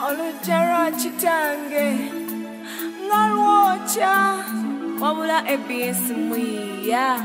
Olujara chitange ngalwocha wabula ABS mwiya.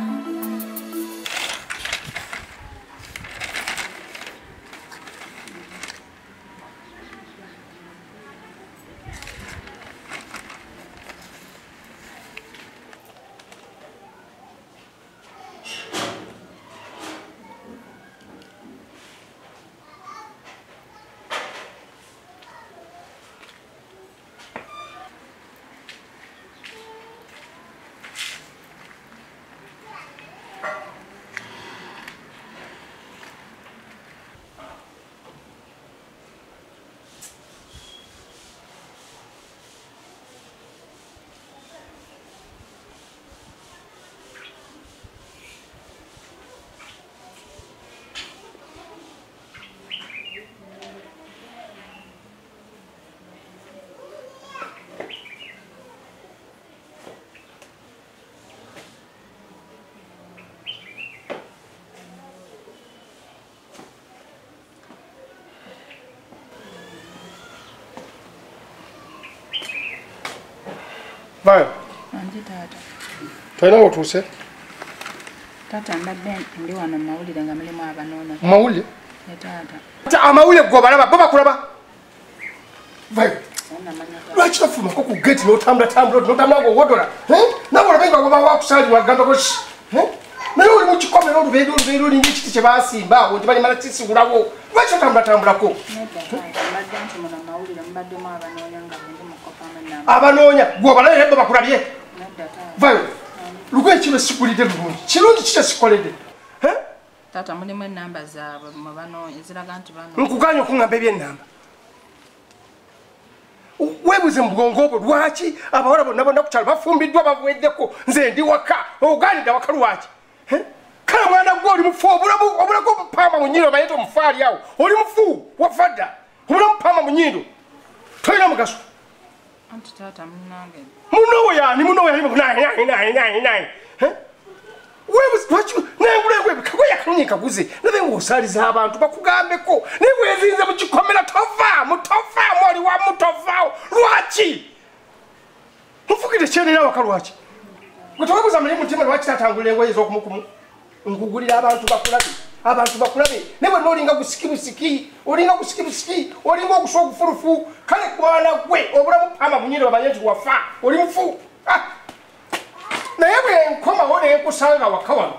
Vai. Andi tata. Toina otuse. Tata mbadde ndi wano mawulire nga mulimu abanona. Mawulire? Ya tata. Ta amawulire gobalaba baba kulaba. Vai. Ona manya tata. Lwaki tofuma ko ku gate n'otambula ngo wodola. Nabo labenga ngo baba kusali wagamba ko shi. Naye oli mu kikombe n'olubeero lingi kiti kye baasimba awo tibali mala kisibulawo. Lwaki otambula ko? Mbadde nti muno mawulire mbaddemu abanoonya nga ndi mukopa amannamba. Abanoonya gobalaba baba kulabye. Vai. Lugwe kibe sikulide bulungi. Kirungi kike sikoledde. Tata mulimu ennamba zaabwe mu banoonya ziraga nti bano. Nkuganya okungamba eby'ennamba. Webuze mbugongo obwo lwaki abawala bonna kukyalo bafumbiddwa babuweddeko nze ndi waka oganida waka lwaki kale mwana gwe oli mufu obulako mpamba mu nnyindo bayita omufaali awo oli mufu wafadda obulamu mpamba mu nnyindo tolina mugaso anti tata munnange munowo yani lwaki nengulengwe bikagwe yakanonye kaguze nabe ng'osaaliza abantu bakugambeko naye wezinze mu kikomera tovaamu oli wa mutovaawo lwaki mufugire kyenera waka lwaki gwe tewebuza muli mutima lwaki tatangulira engoye ez'okumukumu nkugulira abantu bakulabe naye bwe n'olinga gusikibusiki olinga ogusa ogufulufu kale mwana gwe obulamu pamba munyini bamanye nti wafa oli mufu naye bwe nkomawo ne nkusanga waka wano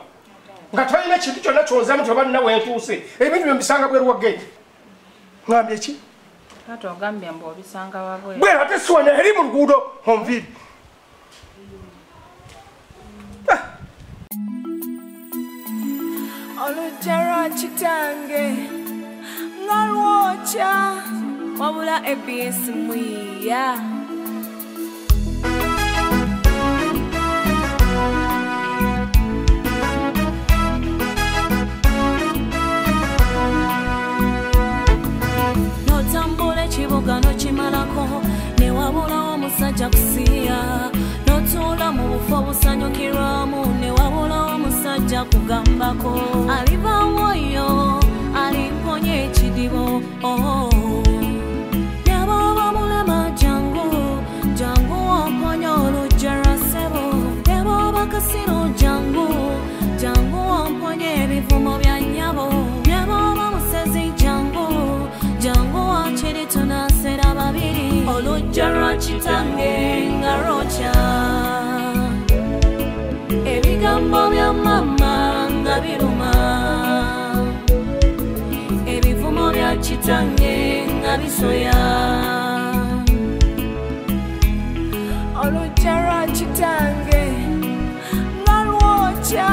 nga tolina kintu kyonna kyonzamu nti oba nina wentuuse ebintu bye mbisanga bweru wa gate ngambye ki tata ogambye mbu obisanga wabweru bwe ate siwana eri mu luguudo onviiri Olujara chitange ngalwocha wabula ABS mwiya. Notambule kibuga nokimalako ne wabulawo omusajja kusiya notula mu bufo obusanyukirwamu ne wabulawo omusajja kugambako alivawo oyo alimponya ekidibo nebwoba mulema jangu wamponya olujjara ssebo nebwoba kasiro jangu wamponya ebivumo bya nnyabo nebwoba musezi jangu wakiri tunasera babiri olujja lwa kitange nga lwokya ebigambo bya mama nga biruma ebivumo bya kitange nga bisoya olujja lwa kitange nga lwokya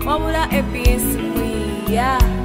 wabula ABS mwiya.